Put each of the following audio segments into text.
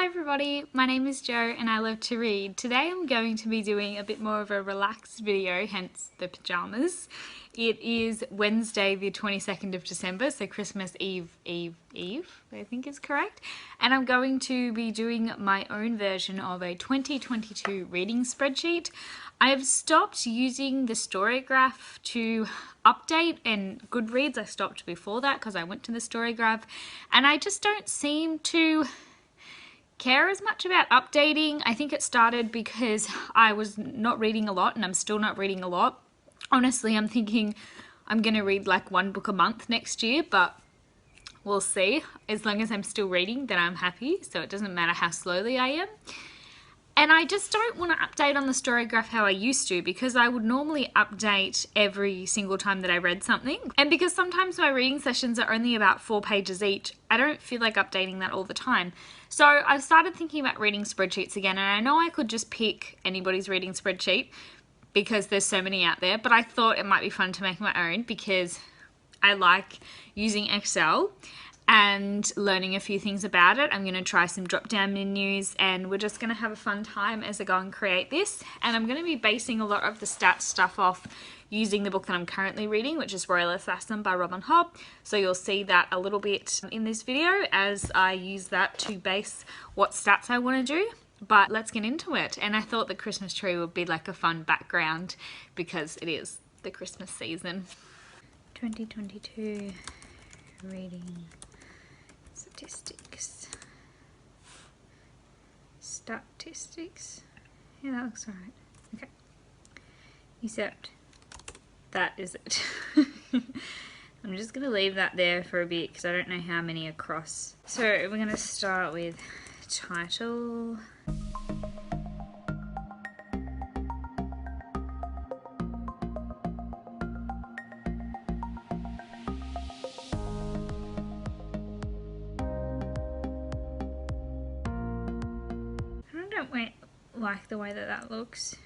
everybody, my name is Jo and I love to read. Today I'm going to be doing a bit more of a relaxed video, hence the pyjamas. It is Wednesday the 22nd of December, so Christmas Eve, I think is correct. And I'm going to be doing my own version of a 2022 reading spreadsheet. I have stopped using the StoryGraph to update, and Goodreads I stopped before that because I went to the StoryGraph, and I just don't seem to care as much about updating. I think it started because I was not reading a lot, and I'm still not reading a lot. Honestly, I'm thinking I'm going to read like one book a month next year, but we'll see. As long as I'm still reading, then I'm happy, so it doesn't matter how slowly I am. And I just don't want to update on the StoryGraph how I used to, because I would normally update every single time that I read something. And because sometimes my reading sessions are only about 4 pages each, I don't feel like updating that all the time. So I've started thinking about reading spreadsheets again, and I know I could just pick anybody's reading spreadsheet because there's so many out there, but I thought it might be fun to make my own because I like using Excel and learning a few things about it. I'm going to try some drop-down menus, and we're just going to have a fun time as I go and create this. And I'm going to be basing a lot of the stats stuff off using the book that I'm currently reading, which is Royal Assassin by Robin Hobb. So you'll see that a little bit in this video as I use that to base what stats I want to do. But let's get into it. And I thought the Christmas tree would be like a fun background because it is the Christmas season. 2022 reading statistics. Yeah, that looks alright. Okay. Except that is it. I'm just going to leave that there for a bit because I don't know how many across. So we're going to start with title. I don't like the way that looks.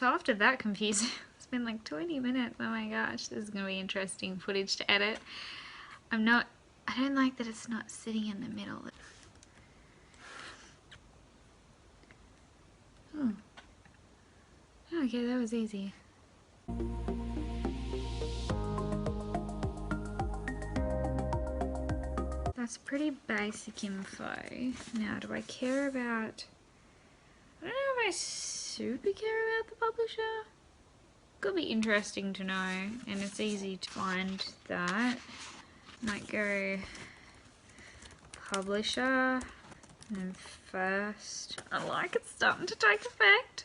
So after that confusing, it's been like 20 minutes. Oh my gosh, this is going to be interesting footage to edit. I don't like that it's not sitting in the middle. Oh. Okay, that was easy. That's pretty basic info. Now, do I care about... I don't know if I super care about the publisher. Could be interesting to know, and it's easy to find that. Might go publisher and first. I like it starting to take effect.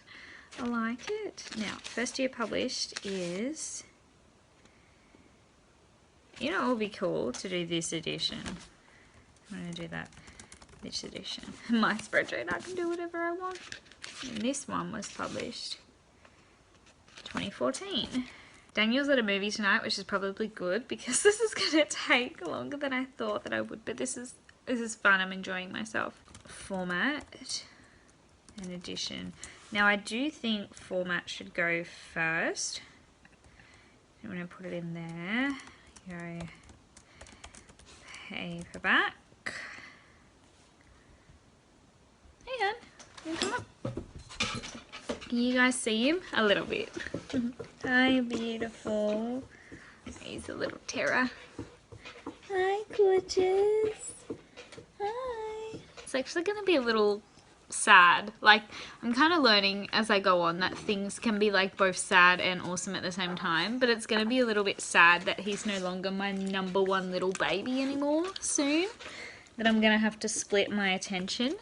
I like it. Now, first year published is, you know, it would be cool to do this edition. I'm going to do that. This edition. My spreadsheet, I can do whatever I want. And this one was published 2014. Daniel's at a movie tonight, which is probably good because this is going to take longer than I thought that I would, but this is fun. I'm enjoying myself. Format and edition. Now I do think format should go first. I'm going to put it in there. Go paperback. Hey hon, you come up. Can you guys see him? A little bit. Hi, beautiful. He's a little terror. Hi, gorgeous. Hi. It's actually going to be a little sad. Like, I'm kind of learning as I go on that things can be like both sad and awesome at the same time, but it's going to be a little bit sad that he's no longer my number one little baby anymore soon, that I'm going to have to split my attention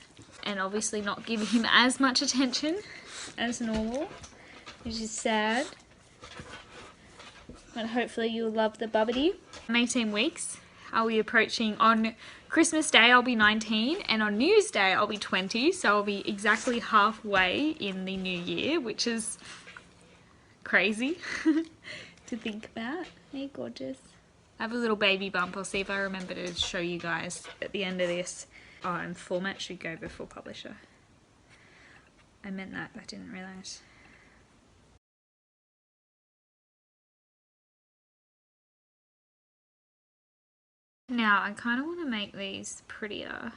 and obviously not give him as much attention as normal, which is sad. But hopefully you'll love the bubbity. I'm 18 weeks. I'll be approaching, on Christmas Day I'll be 19, and on New Year's Day I'll be 20, so I'll be exactly halfway in the new year, which is crazy to think about. Hey, gorgeous. I have a little baby bump. I'll see if I remember to show you guys at the end of this. Oh, and format should go before publisher. I meant that, I didn't realise. Now, I kind of want to make these prettier.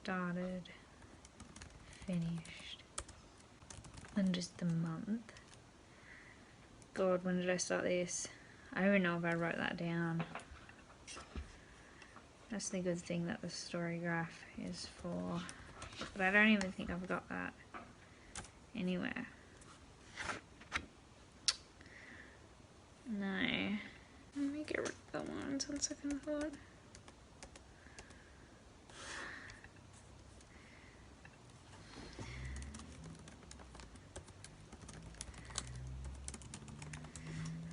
Started, finished, and just the month. God, when did I start this? I don't even know if I wrote that down. That's the good thing that the StoryGraph is for, but I don't even think I've got that anywhere. No. Let me get rid of that one on second thought.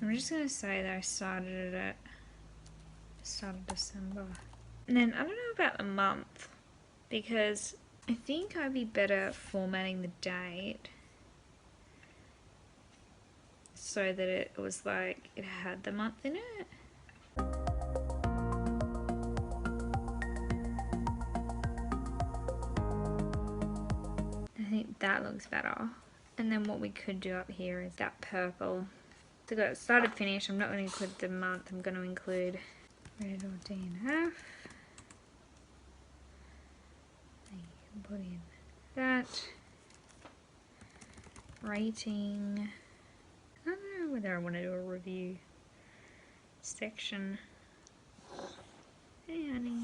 I'm just going to say that I started it at the start of December. And then I don't know about the month, because I think I'd be better formatting the date so that it was like it had the month in it. I think that looks better. And then what we could do up here is that purple. So got started, finished. I'm not going to include the month. I'm going to include red or DNF. You can put in that. Rating. I don't know whether I want to do a review section. Hey, honey.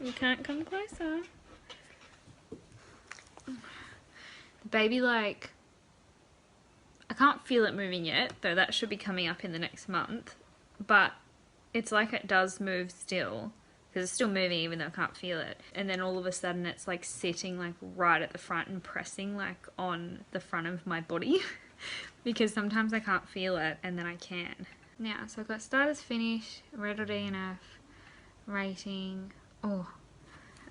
You can't come closer. The baby, like, I can't feel it moving yet, though that should be coming up in the next month, but it's like it does move still, because it's still moving even though I can't feel it. And then all of a sudden it's like sitting like right at the front and pressing like on the front of my body because sometimes I can't feel it and then I can. Now, so I've got starters, finish, red or DNF, rating, oh,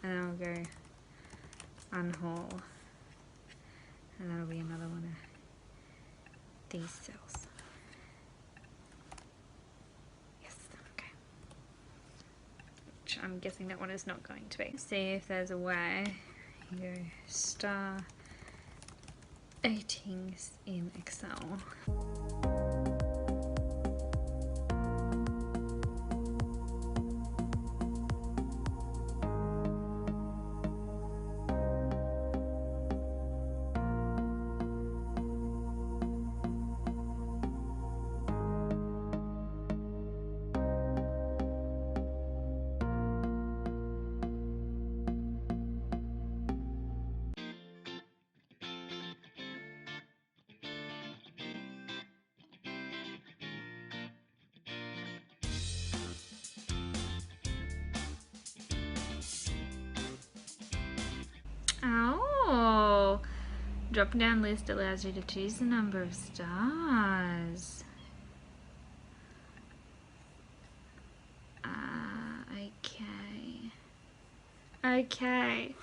and then I'll go unhaul. And that'll be another one of these cells. Yes, okay. Which I'm guessing that one is not going to be. See if there's a way. You go star ratings in Excel. Oh, drop down list allows you to choose the number of stars. Okay.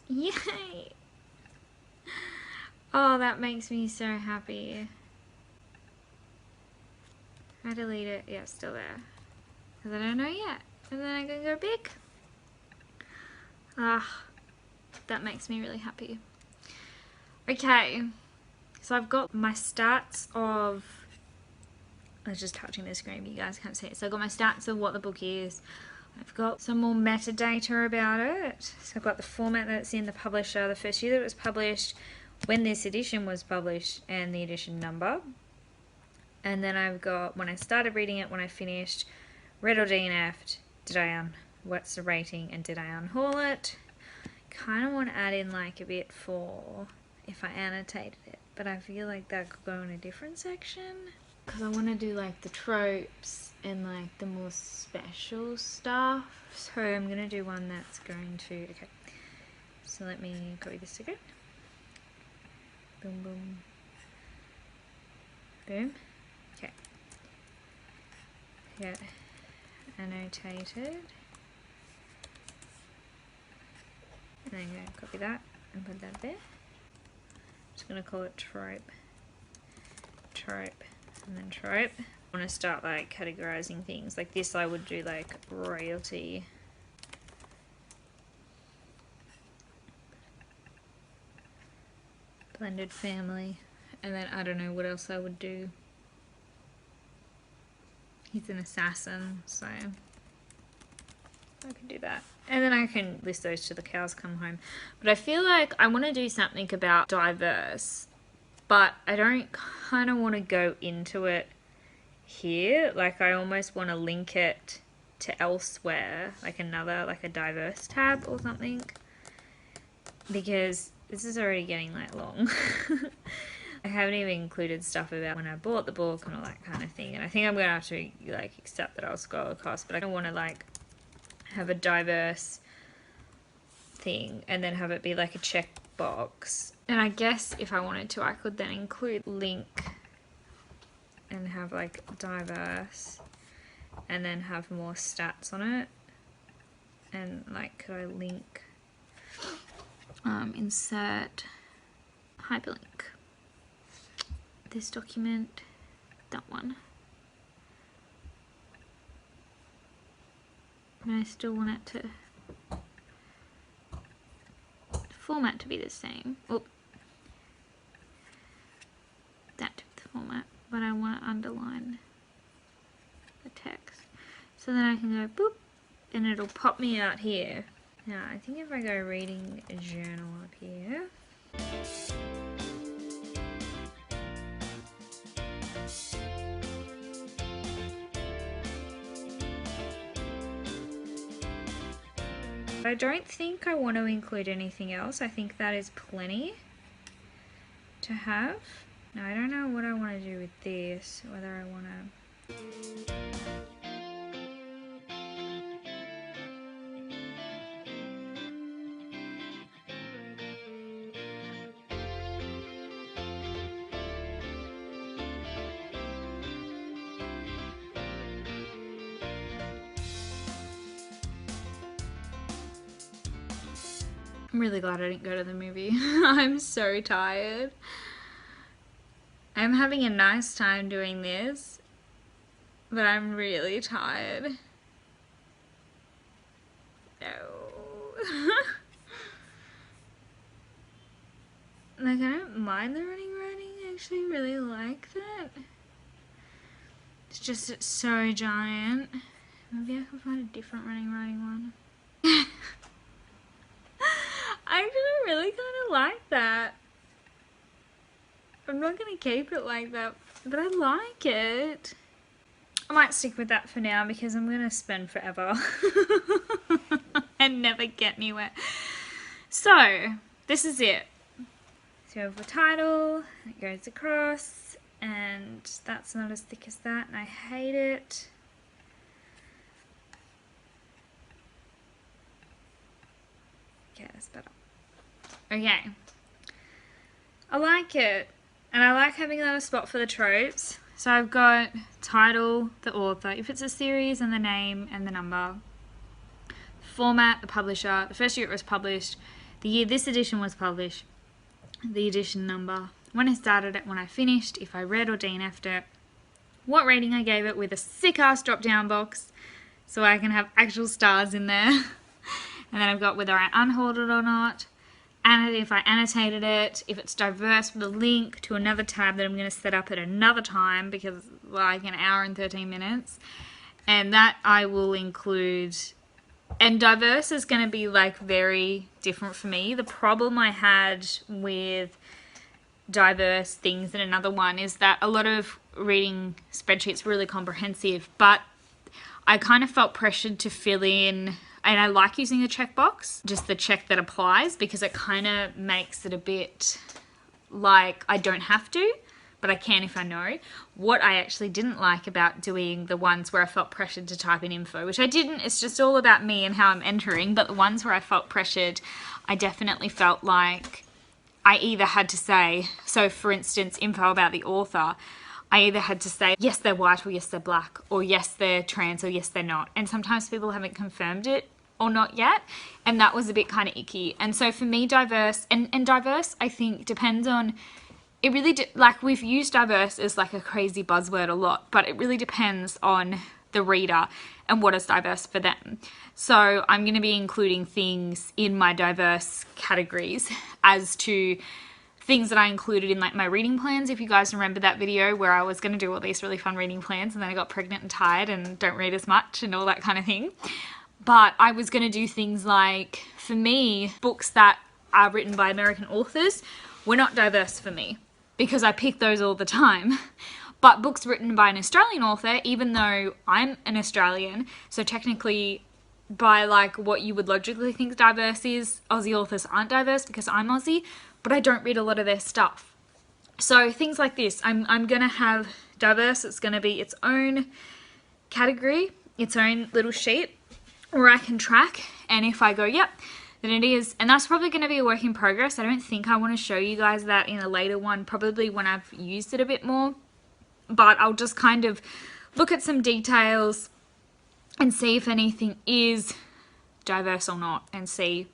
Yay! Oh, that makes me so happy. I delete it. Yeah, it's still there. Because I don't know yet. And then I can go big. Ah, that makes me really happy. Okay, so I've got my stats of... I was just touching the screen, but you guys can't see it. So I've got my stats of what the book is. I've got some more metadata about it. So I've got the format that it's in, the publisher, the first year that it was published, when this edition was published, and the edition number. And then I've got when I started reading it, when I finished, read or DNF'd, what's the rating, and did I unhaul it? Kind of want to add in like a bit for if I annotated it, but I feel like that could go in a different section. Because I want to do like the tropes and like the more special stuff. So I'm going to do one that's going to, okay. So let me copy this again. Boom, boom. Boom. Okay. Yeah. Annotated. And then I'm going to copy that and put that there. Just going to call it trope. Trope. And then trope. I want to start like categorizing things. Like this I would do like royalty. Blended family. And then I don't know what else I would do. He's an assassin, so I can do that. And then I can list those till the cows come home. But I feel like I want to do something about diverse, but I don't kind of want to go into it here. Like I almost want to link it to elsewhere, like another, like a diverse tab or something, because this is already getting like long. I haven't even included stuff about when I bought the book and all that kind of thing. And I think I'm going to have to like accept that I'll scroll across, but I don't want to like have a diverse thing and then have it be like a checkbox. And I guess if I wanted to, I could then include link and have like diverse and then have more stats on it. And like, could I link, insert hyperlink. This document, that one. And I still want it to, the format to be the same. Oh, that took the format, but I want to underline the text. So then I can go boop, and it'll pop me out here. Now I think if I go reading a journal up here. I don't think I want to include anything else. I think that is plenty to have. Now I don't know what I want to do with this, whether I want to... I'm really glad I didn't go to the movie. I'm so tired. I'm having a nice time doing this, but I'm really tired. No. Like, I don't mind the running writing. I actually really like that. It's just, it's so giant. Maybe I can find a different running writing one. I actually really kind of like that. I'm not going to keep it like that, but I like it. I might stick with that for now because I'm going to spend forever and never get anywhere. So, this is it. So, we have a title, it goes across, and that's not as thick as that, and I hate it. Okay, that's better. Okay, I like it. And I like having another spot for the tropes. So I've got title, the author, if it's a series, and the name and the number. Format, the publisher, the first year it was published, the year this edition was published, the edition number, when I started it, when I finished, if I read or DNF'd it, what rating I gave it with a sick-ass drop-down box so I can have actual stars in there. And then I've got whether I unhold it or not, and if I annotated it, if it's diverse with a link to another tab that I'm going to set up at another time because like an hour and 13 minutes. And that I will include. And diverse is going to be like very different for me. The problem I had with diverse things and another one is that a lot of reading spreadsheets really comprehensive, but I kind of felt pressured to fill in, and I like using the checkbox, just the check that applies, because it kind of makes it a bit like I don't have to, but I can if I know. What I actually didn't like about doing the ones where I felt pressured to type in info, which I didn't, it's just all about me and how I'm entering, but the ones where I felt pressured, I definitely felt like I either had to say, so for instance, info about the author, I either had to say, yes, they're white, or yes, they're black, or yes, they're trans, or yes, they're not. And sometimes people haven't confirmed it or not yet, and that was a bit kind of icky. And so for me, diverse, and diverse, I think, depends on, it really, like we've used diverse as like a crazy buzzword a lot, but it really depends on the reader and what is diverse for them. So I'm going to be including things in my diverse categories as to things that I included in like my reading plans. If you guys remember that video where I was going to do all these really fun reading plans and then I got pregnant and tired and don't read as much and all that kind of thing. But I was going to do things like, for me, books that are written by American authors were not diverse for me because I pick those all the time. But books written by an Australian author, even though I'm an Australian, so technically by like what you would logically think diverse is, Aussie authors aren't diverse because I'm Aussie, but I don't read a lot of their stuff. So things like this, I'm going to have diverse, it's going to be its own category, its own little sheet where I can track, and if I go, yep, then it is. And that's probably going to be a work in progress. I don't think I want to show you guys that in a later one, probably when I've used it a bit more. But I'll just kind of look at some details and see if anything is diverse or not, and see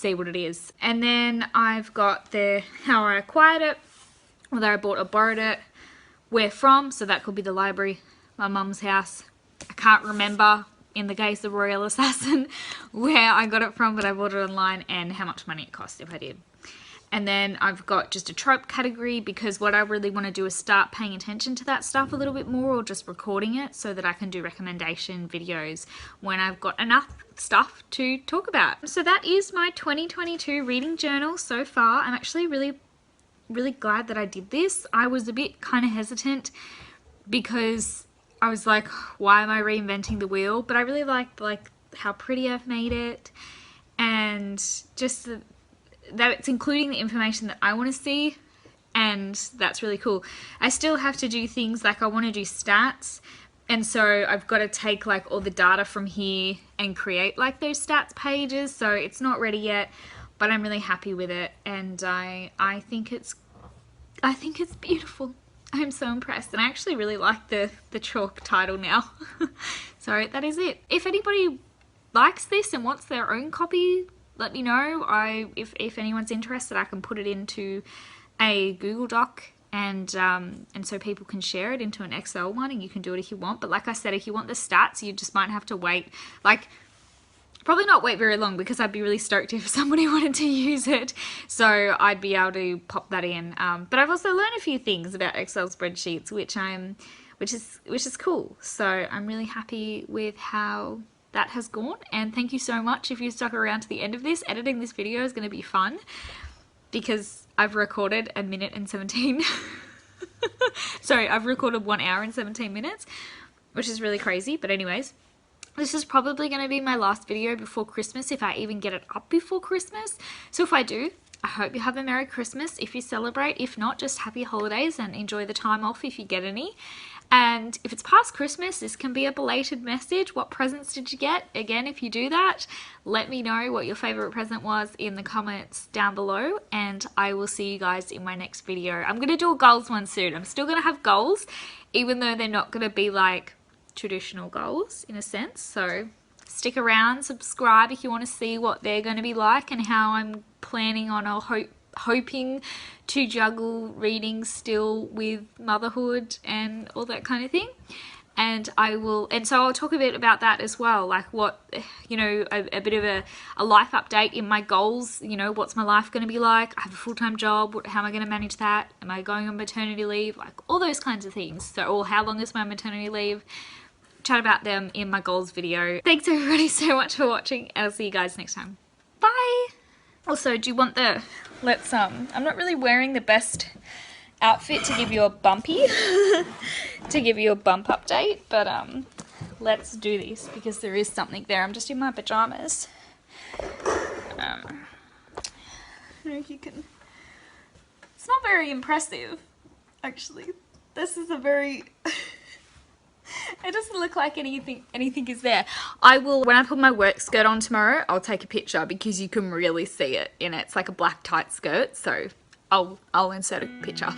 what it is. And then I've got the how I acquired it, whether I bought or borrowed it, where from, so that could be the library, my mum's house. I can't remember, in the case of Royal Assassin, where I got it from, but I bought it online, and how much money it cost if I did. And then I've got just a trope category, because what I really want to do is start paying attention to that stuff a little bit more, or just recording it so that I can do recommendation videos when I've got enough stuff to talk about. So that is my 2022 reading journal so far. I'm actually really glad that I did this. I was a bit kind of hesitant because I was like, why am I reinventing the wheel? But I really liked like how pretty I've made it, and just that it's including the information that I want to see, and that's really cool. I still have to do things like I want to do stats, and so I've got to take like all the data from here and create like those stats pages. So it's not ready yet, but I'm really happy with it, and I think it's beautiful. I'm so impressed, and I actually really like the chalk title now. So that is it. If anybody likes this and wants their own copy, let me know. If anyone's interested, I can put it into a Google Doc, and so people can share it into an Excel one, and you can do it if you want. But like I said, if you want the stats, you just might have to wait, like probably not wait very long, because I'd be really stoked if somebody wanted to use it, so I'd be able to pop that in. But I've also learned a few things about Excel spreadsheets, which is cool. So I'm really happy with how that has gone, and thank you so much if you stuck around to the end of this. Editing this video is going to be fun because I've recorded a minute and 17 sorry, I've recorded 1 hour and 17 minutes, which is really crazy. But anyways, this is probably going to be my last video before Christmas, if I even get it up before Christmas. So if I do, I hope you have a Merry Christmas if you celebrate. If not, just happy holidays and enjoy the time off if you get any. And if it's past Christmas, this can be a belated message. What presents did you get? Again, if you do that, let me know what your favorite present was in the comments down below, and I will see you guys in my next video. I'm going to do a goals one soon. I'm still going to have goals, even though they're not going to be like traditional goals in a sense. So stick around, subscribe if you want to see what they're going to be like and how I'm planning on hoping to juggle reading still with motherhood and all that kind of thing. And so I'll talk a bit about that as well, like what, you know, a bit of a life update in my goals. You know, what's my life going to be like? I have a full-time job. How am I going to manage that? Am I going on maternity leave? Like all those kinds of things. So, or how long is my maternity leave? Chat about them in my goals video. Thanks everybody so much for watching, and I'll see you guys next time. Bye! Also, do you want the, I'm not really wearing the best outfit to give you a bumpy, to give you a bump update, but let's do this because there is something there. I'm just in my pajamas. I don't know if you can, it's not very impressive, actually. This is a very, it doesn't look like anything is there. I will, when I put my work skirt on tomorrow, I'll take a picture because you can really see it in it. It's like a black tight skirt, so I'll insert a picture.